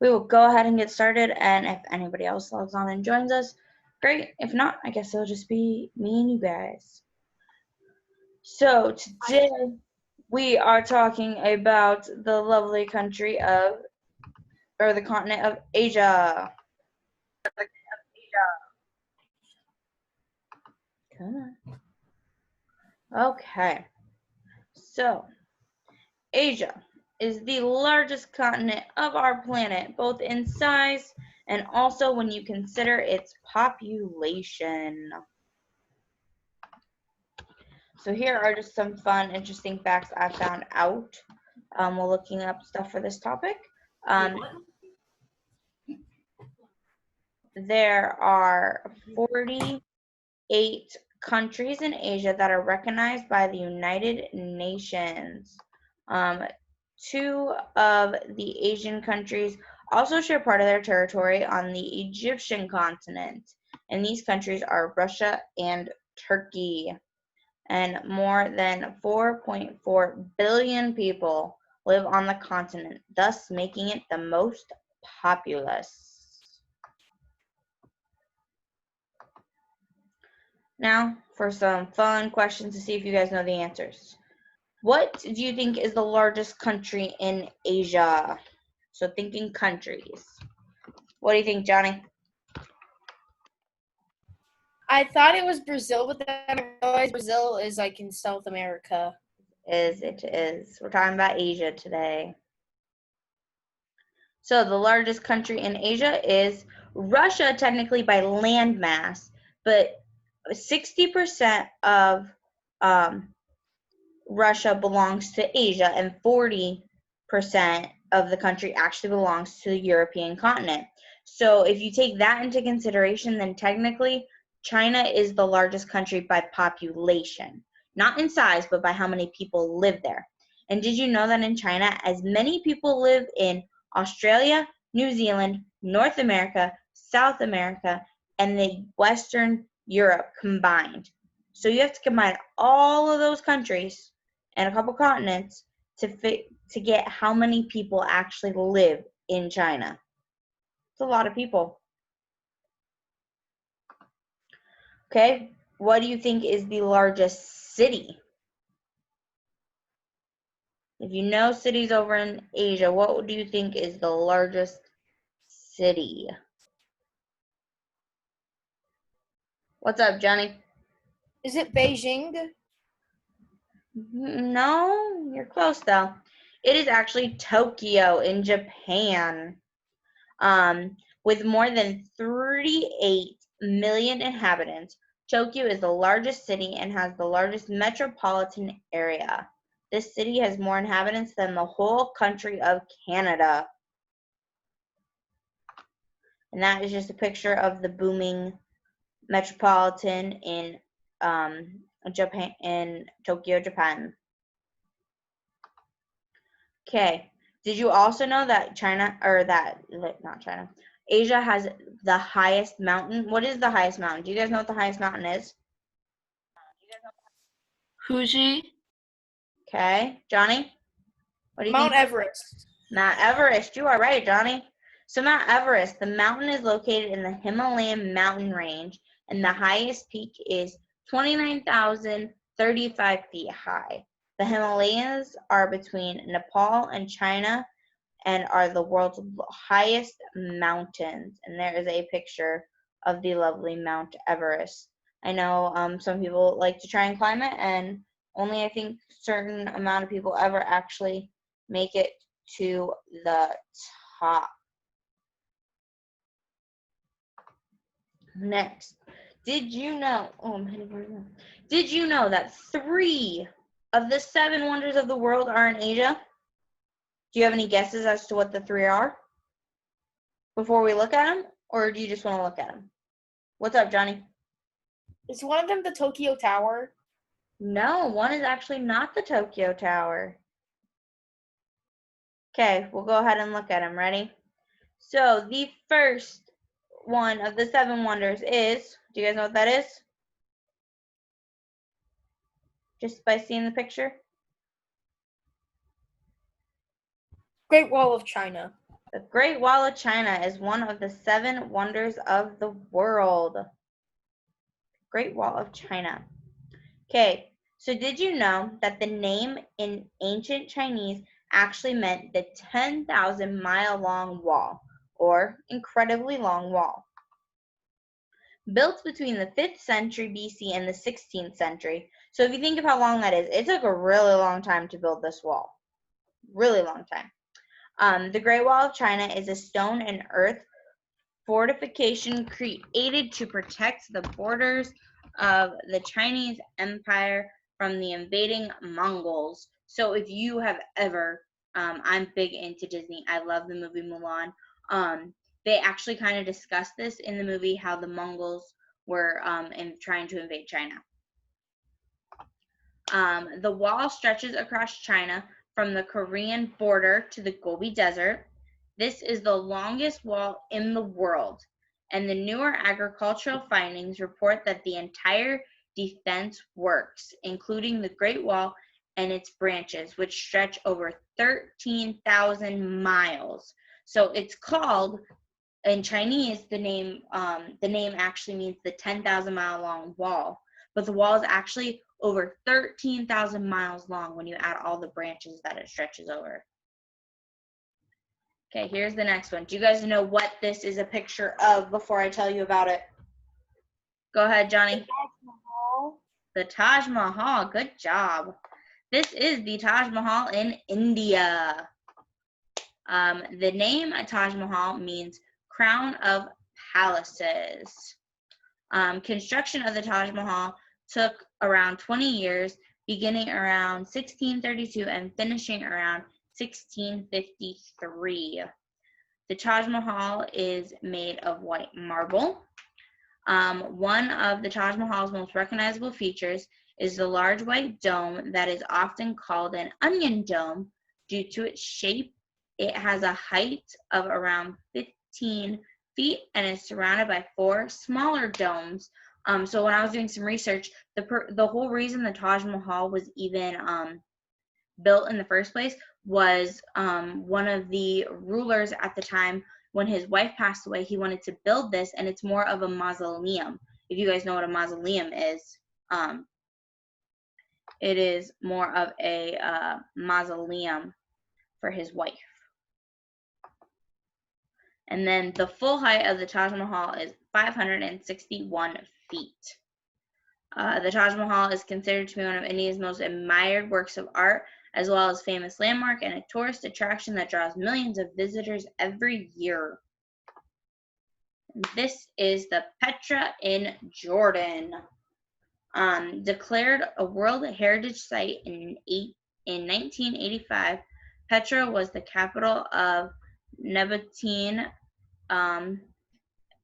we will go ahead and get started. And if anybody else logs on and joins us, great. If not, I guess it'll just be me and you guys. So today we are talking about the lovely country of, or the continent of Asia. Okay. So Asia is the largest continent of our planet, both in size and also when you consider its population. So here are just some fun, interesting facts I found out while looking up stuff for this topic. There are 48 countries in Asia that are recognized by the United Nations. Two of the Asian countries also share part of their territory on the Egyptian continent, and these countries are Russia and Turkey. And more than 4.4 billion people live on the continent, thus making it the most populous. Now, for some fun questions to see if you guys know the answers. What do you think is the largest country in Asia? So thinking countries. What do you think, Johnny? I thought it was Brazil, but then I realized Brazil is like in South America. It is. We're talking about Asia today. So the largest country in Asia is Russia, technically by landmass, but 60% of Russia belongs to Asia, and 40% of the country actually belongs to the European continent. So if you take that into consideration, then technically China is the largest country by population, not in size, but by how many people live there. And did you know that in China, as many people live in Australia, New Zealand, North America, South America, and the Western Europe combined? So you have to combine all of those countries and a couple continents to get how many people actually live in China. It's a lot of people. Okay, what do you think is the largest city? If you know cities over in Asia, what do you think is the largest city? What's up, Johnny? Is it Beijing? No, you're close though. It is actually Tokyo in Japan. With more than 38 million inhabitants, Tokyo is the largest city and has the largest metropolitan area. This city has more inhabitants than the whole country of Canada. And that is just a picture of the booming metropolitan in Japan, in Tokyo, Japan. Okay. Did you also know that Asia has the highest mountain? What is the highest mountain? Do you guys know what the highest mountain is? Fuji. Okay. Johnny? What do you Mount think? Everest. Mount Everest. You are right, Johnny. So Mount Everest, the mountain is located in the Himalayan mountain range, and the highest peak is 29,035 feet high. The Himalayas are between Nepal and China and are the world's highest mountains. And there is a picture of the lovely Mount Everest. I know some people like to try and climb it, and only I think certain amount of people ever actually make it to the top. Next, did you know that 3 of the 7 wonders of the world are in Asia? Do you have any guesses as to what the 3 are before we look at them, or do you just want to look at them? What's up, Johnny? Is one of them the Tokyo Tower? No, one is actually not the Tokyo Tower. Okay, we'll go ahead and look at them. Ready? So the first one of the 7 wonders is, do you guys know what that is? Just by seeing the picture? Great Wall of China. The Great Wall of China is one of the 7 wonders of the world. Great Wall of China. Okay, so did you know that the name in ancient Chinese actually meant the 10,000-mile long wall, or incredibly long wall? Built between the 5th century BC and the 16th century. So if you think of how long that is, it took a really long time to build this wall. Really long time. The Great Wall of China is a stone and earth fortification created to protect the borders of the Chinese Empire from the invading Mongols. So if you have ever, I'm big into Disney. I love the movie Mulan. They actually kind of discuss this in the movie, how the Mongols were trying to invade China. The wall stretches across China from the Korean border to the Gobi Desert. This is the longest wall in the world, and the newer agricultural findings report that the entire defense works, including the Great Wall and its branches, which stretch over 13,000 miles. So it's called, in Chinese, the name actually means the 10,000-mile long wall, but the wall is actually over 13,000 miles long when you add all the branches that it stretches over. Okay, here's the next one. Do you guys know what this is a picture of before I tell you about it? Go ahead, Johnny. The Taj Mahal. The Taj Mahal. Good job. This is the Taj Mahal in India. The name Taj Mahal means crown of palaces. Construction of the Taj Mahal took around 20 years, beginning around 1632 and finishing around 1653. The Taj Mahal is made of white marble. One of the Taj Mahal's most recognizable features is the large white dome that is often called an onion dome due to its shape. It has a height of around 15 feet and is surrounded by 4 smaller domes. So when I was doing some research, the whole reason the Taj Mahal was even built in the first place was one of the rulers at the time, when his wife passed away, he wanted to build this, and it's more of a mausoleum. If you guys know what a mausoleum is, it is more of a mausoleum for his wife. And then the full height of the Taj Mahal is 561 feet. The Taj Mahal is considered to be one of India's most admired works of art, as well as famous landmark and a tourist attraction that draws millions of visitors every year. This is the Petra in Jordan. Declared a World Heritage Site in 1985, Petra was the capital of Nebuchadnezzar,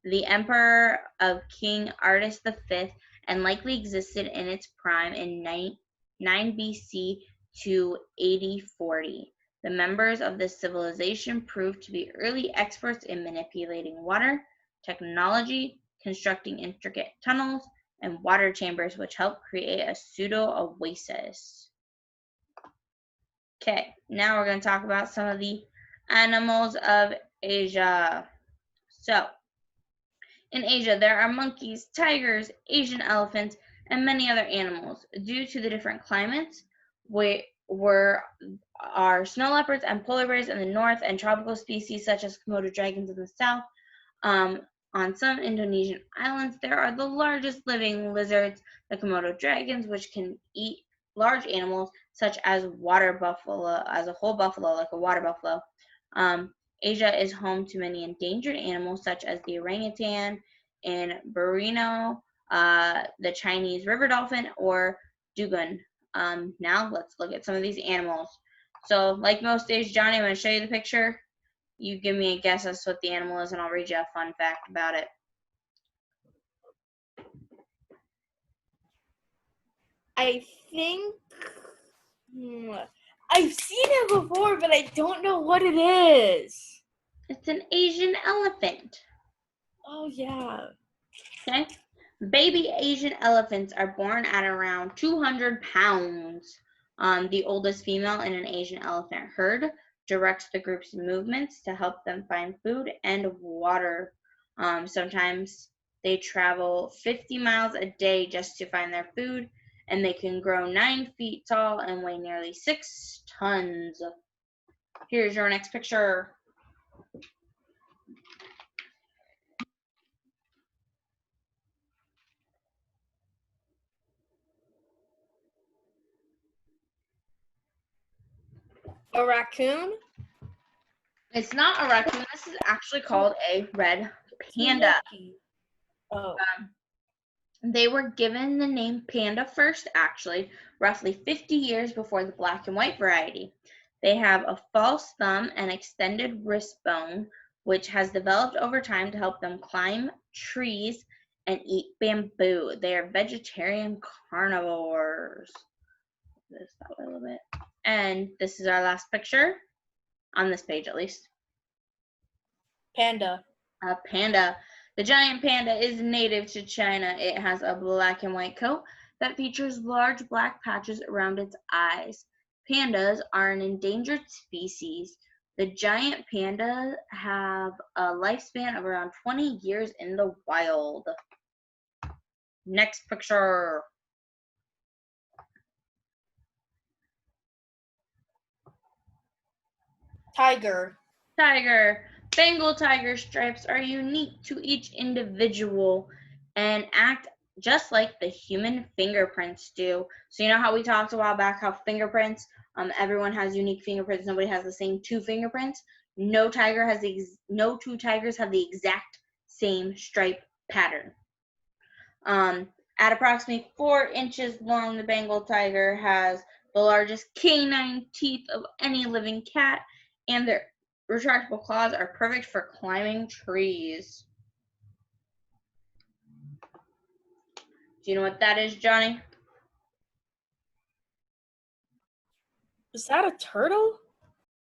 the emperor of King Artus V, and likely existed in its prime in 9 BC to 8040. The members of this civilization proved to be early experts in manipulating water, technology, constructing intricate tunnels, and water chambers, which helped create a pseudo-oasis. Okay, now we're going to talk about some of the animals of Asia. So, in Asia, there are monkeys, tigers, Asian elephants, and many other animals. Due to the different climates, where are snow leopards and polar bears in the north, and tropical species such as Komodo dragons in the south. On some Indonesian islands, there are the largest living lizards, the Komodo dragons, which can eat large animals such as water buffalo, as a whole buffalo, like a water buffalo. Asia is home to many endangered animals such as the orangutan in Borneo, the Chinese river dolphin, or dugong. Now let's look at some of these animals. So like most days, Johnny, I'm going to show you the picture. You give me a guess as to what the animal is, and I'll read you a fun fact about it. I think I've seen it before, but I don't know what it is. It's an Asian elephant. Oh, yeah. Okay. Baby Asian elephants are born at around 200 pounds. The oldest female in an Asian elephant herd directs the group's movements to help them find food and water. Sometimes they travel 50 miles a day just to find their food, and they can grow 9 feet tall and weigh nearly 6 tons. Here's your next picture. A raccoon? It's not a raccoon. This is actually called a red panda. Oh. They were given the name panda first, actually, roughly 50 years before the black and white variety. They have a false thumb and extended wrist bone, which has developed over time to help them climb trees and eat bamboo. They are vegetarian carnivores. This that way a little bit. And this is our last picture, on this page at least. Panda. A panda. The giant panda is native to China. It has a black and white coat that features large black patches around its eyes. Pandas are an endangered species. The giant pandas have a lifespan of around 20 years in the wild. Next picture. Tiger. Tiger. Bengal tiger stripes are unique to each individual and act just like the human fingerprints do. So you know how we talked a while back how fingerprints, everyone has unique fingerprints. Nobody has the same 2 fingerprints. No two tigers have the exact same stripe pattern. At approximately 4 inches long, the Bengal tiger has the largest canine teeth of any living cat, and their retractable claws are perfect for climbing trees. Do you know what that is, Johnny? Is that a turtle?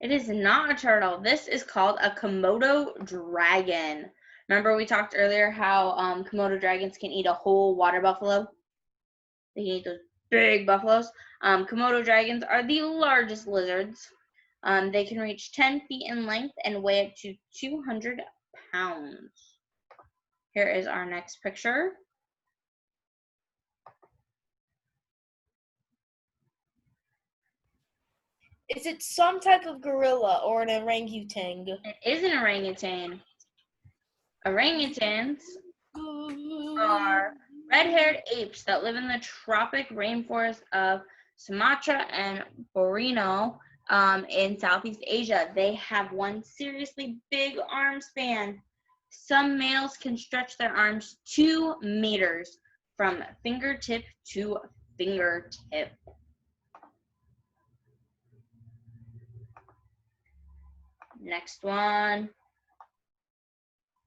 It is not a turtle. This is called a Komodo dragon. Remember we talked earlier how Komodo dragons can eat a whole water buffalo? They can eat those big buffaloes. Komodo dragons are the largest lizards. They can reach 10 feet in length and weigh up to 200 pounds. Here is our next picture. Is it some type of gorilla or an orangutan? It is an orangutan. Orangutans are red-haired apes that live in the tropic rainforest of Sumatra and Borneo in Southeast Asia. They have one seriously big arm span. Some males can stretch their arms 2 meters from fingertip to fingertip. Next one.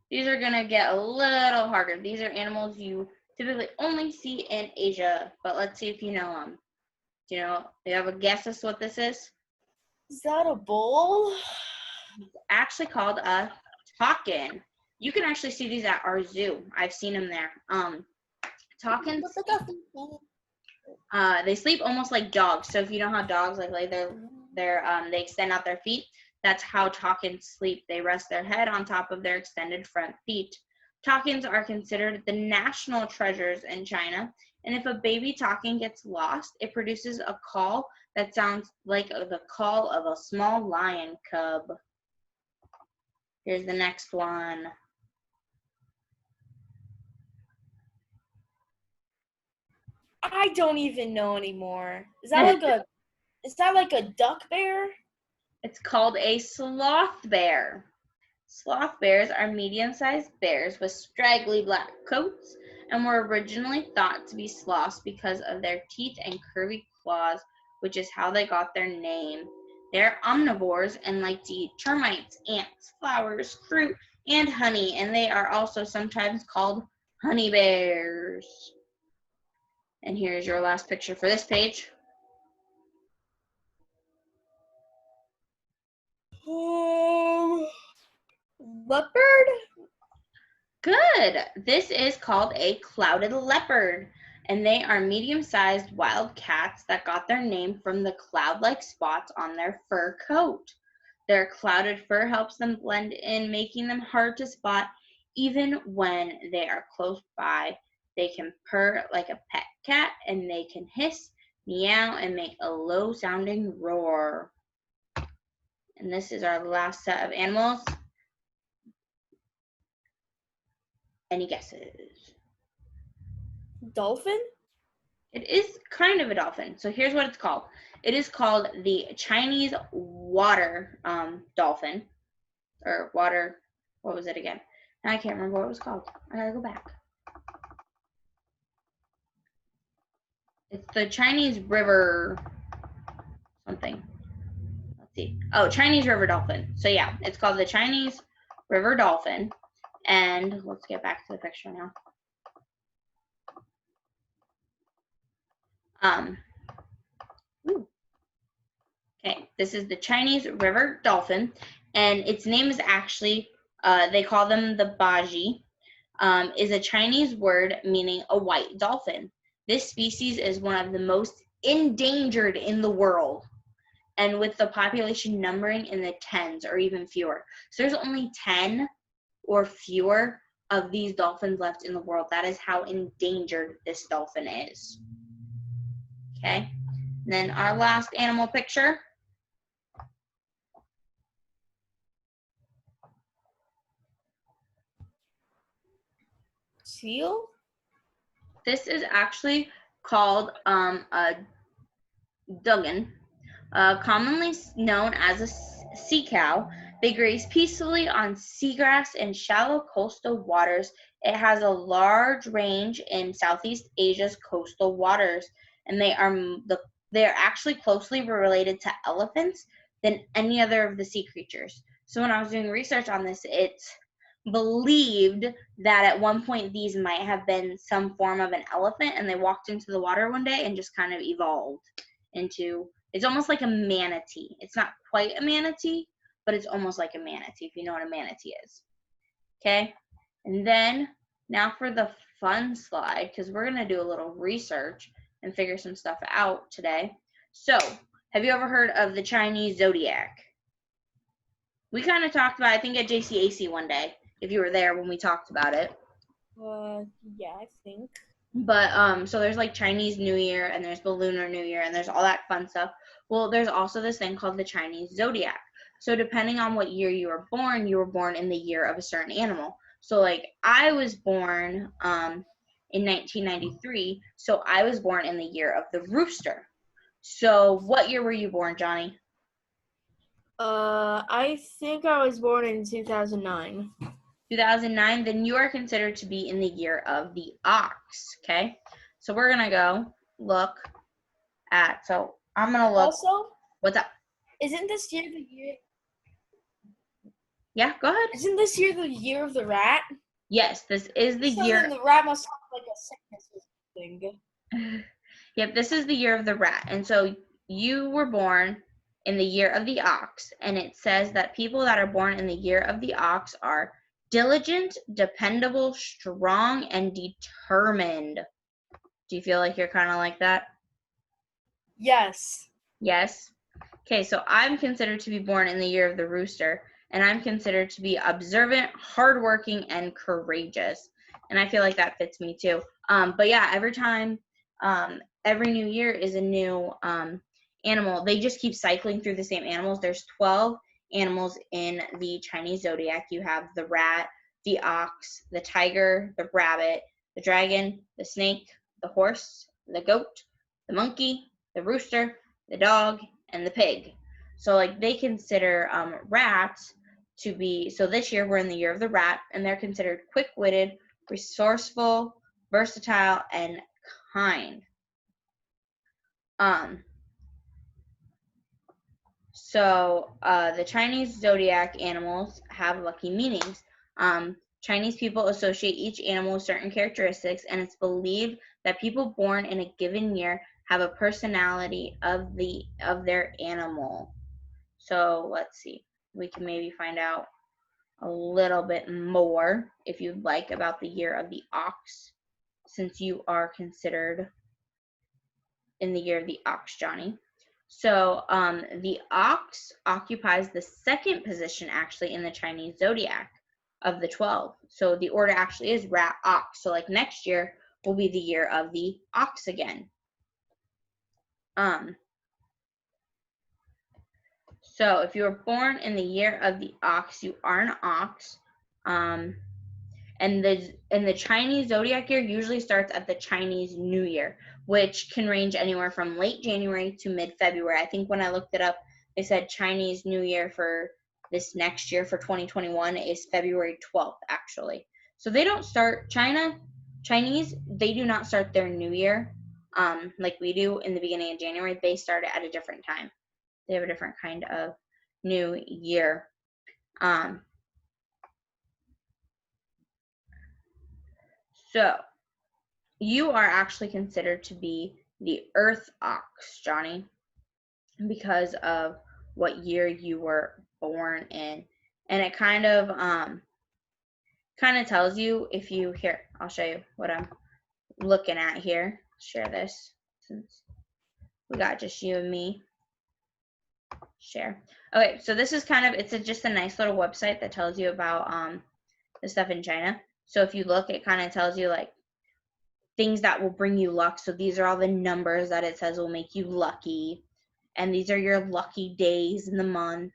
These are going to get a little harder. These are animals you typically only see in Asia, but let's see if you know them. Do you have a guess as to what this is? Is that a bull? It's actually called a takin. You can actually see these at our zoo. I've seen them there. Takins, they sleep almost like dogs. So if you know how dogs like they extend out their feet, that's how takins sleep. They rest their head on top of their extended front feet. Takins are considered the national treasures in China, and if a baby takin gets lost, it produces a call that sounds like the call of a small lion cub. Here's the next one. I don't even know anymore. Is that like a duck bear? It's called a sloth bear. Sloth bears are medium-sized bears with straggly black coats and were originally thought to be sloths because of their teeth and curvy claws, which is how they got their name. They're omnivores and like to eat termites, ants, flowers, fruit, and honey, and they are also sometimes called honey bears. And here's your last picture for this page. Leopard? Good. This is called a clouded leopard, and they are medium-sized wild cats that got their name from the cloud-like spots on their fur coat. Their clouded fur helps them blend in, making them hard to spot even when they are close by. They can purr like a pet cat, and they can hiss, meow, and make a low-sounding roar. And this is our last set of animals. Any guesses? Dolphin? It is kind of a dolphin. So here's what it's called. It is called the Chinese water dolphin. Or water, what was it again? Now I can't remember what it was called. I gotta go back. It's the Chinese river something. Let's see. Oh, Chinese river dolphin. So yeah, it's called the Chinese river dolphin. And let's get back to the picture now. Okay, this is the Chinese river dolphin, and its name is actually, they call them the baji, is a Chinese word meaning a white dolphin. This species is one of the most endangered in the world, and with the population numbering in the tens or even fewer. So there's only 10 or fewer of these dolphins left in the world. That is how endangered this dolphin is. Okay, and then our last animal picture. Seal? This is actually called a duggan, commonly known as a sea cow. They graze peacefully on seagrass in shallow coastal waters. It has a large range in Southeast Asia's coastal waters, and they are actually closely related to elephants than any other of the sea creatures. So when I was doing research on this, it's believed that at one point these might have been some form of an elephant, and they walked into the water one day and just kind of evolved into, it's almost like a manatee. It's not quite a manatee, but it's almost like a manatee, if you know what a manatee is. Okay, and then now for the fun slide, because we're going to do a little research and figure some stuff out today. So, have you ever heard of the Chinese zodiac? We kind of talked about it, I think, at JCAC one day, if you were there when we talked about it. Yeah, I think. But so there's like Chinese New Year, and there's the Lunar New Year, and there's all that fun stuff. Well, there's also this thing called the Chinese zodiac. So depending on what year you were born in the year of a certain animal. So like I was born in 1993, so I was born in the year of the rooster. So what year were you born, Johnny? I think I was born in 2009. 2009, then you are considered to be in the year of the ox, okay? So we're going to go look at, so I'm going to look. Also, What's up? isn't this year the year? Yeah, go ahead. Isn't this year the year of the rat? Yes, this is the So year. then the rat must have like a sickness or something. Yep, this is the year of the rat. And so you were born in the year of the ox, and it says that people that are born in the year of the ox are diligent, dependable, strong, and determined. Do you feel like you're kind of like that? Yes. Yes. Okay, so I'm considered to be born in the year of the rooster, and I'm considered to be observant, hardworking, and courageous. And I feel like that fits me too. But yeah, every time, every new year is a new animal. They just keep cycling through the same animals. There's 12 animals in the Chinese zodiac. You have the rat, the ox, the tiger, the rabbit, the dragon, the snake, the horse, the goat, the monkey, the rooster, the dog, and the pig. So like they consider rats to be, so this year we're in the year of the rat, and they're considered quick-witted, resourceful, versatile, and kind. So the Chinese zodiac animals have lucky meanings. Chinese people associate each animal with certain characteristics, and it's believed that people born in a given year have a personality of their animal. So let's see. We can maybe find out a little bit more, if you'd like, about the year of the ox, since you are considered in the year of the ox, Johnny. So the ox occupies the second position actually in the Chinese zodiac of the 12. So the order actually is rat ox. So like next year will be the year of the ox again. So if you were born in the year of the ox, you are an ox. And the Chinese zodiac year usually starts at the Chinese New Year, which can range anywhere from late January to mid-February. I think when I looked it up, they said Chinese New Year for this next year for 2021 is February 12th, actually. So they don't start Chinese, they do not start their New Year like we do in the beginning of January. They start it at a different time. They have a different kind of New Year. So you are actually considered to be the Earth Ox, Johnny, because of what year you were born in. And it kind of tells you if you here, I'll show you what I'm looking at here. Share this since we got just you and me. Share. Okay, so this is it's just a nice little website that tells you about the stuff in China. So if you look, it kind of tells you like things that will bring you luck. So these are all the numbers that it says will make you lucky. And these are your lucky days in the month.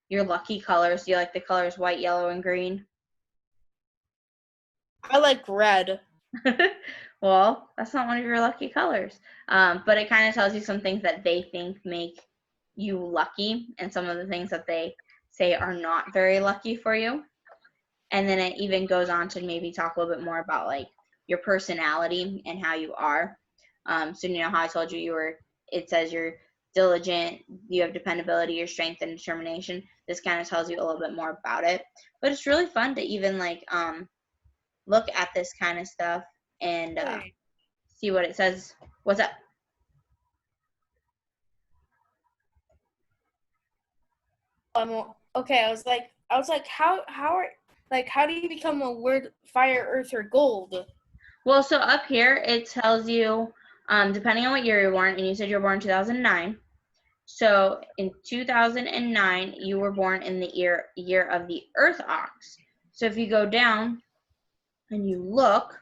Your lucky colors. Do you like the colors white, yellow, and green? I like red. Well, that's not one of your lucky colors. But it kind of tells you some things that they think make you lucky and some of the things that they say are not very lucky for you. And then it even goes on to maybe talk a little bit more about like your personality and how you are. So you know how I told you it says you're diligent, you have dependability, your strength and determination. This kind of tells you a little bit more about it. But it's really fun to even like look at this kind of stuff and see what it says. What's up? Okay. I was like, how do you become a word fire, earth, or gold? Well, so up here it tells you, depending on what year you're born, and you said you were born in 2009. So in 2009, you were born in the year of the Earth Ox. So if you go down and you look,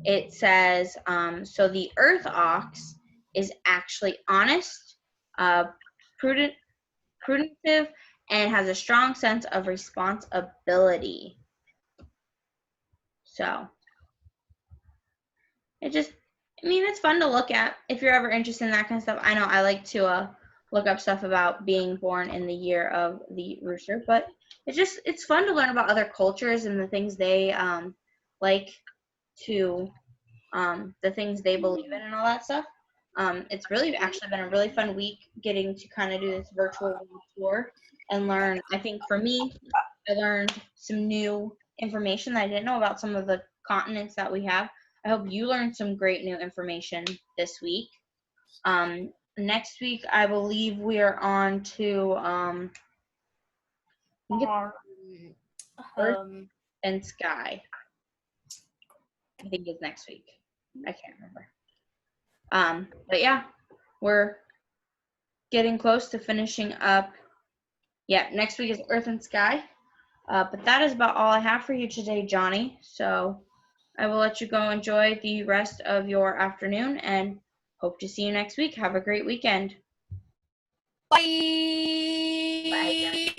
it says, so the Earth Ox is actually honest, prudent, prudent, and has a strong sense of responsibility. So it's fun to look at if you're ever interested in that kind of stuff. I know I like to look up stuff about being born in the year of the rooster, but it's fun to learn about other cultures and the things they like to the things they believe in and all that stuff. It's really actually been a really fun week getting to kind of do this virtual tour and learn. I think for me, I learned some new information that I didn't know about some of the continents that we have. I hope you learned some great new information this week. Next week, I believe we are on to Earth and Sky. I think it's next week. I can't remember. But yeah, we're getting close to finishing up. Yeah, next week is Earth and Sky. But that is about all I have for you today, Johnny. So I will let you go enjoy the rest of your afternoon and hope to see you next week. Have a great weekend. Bye. Bye, Johnny.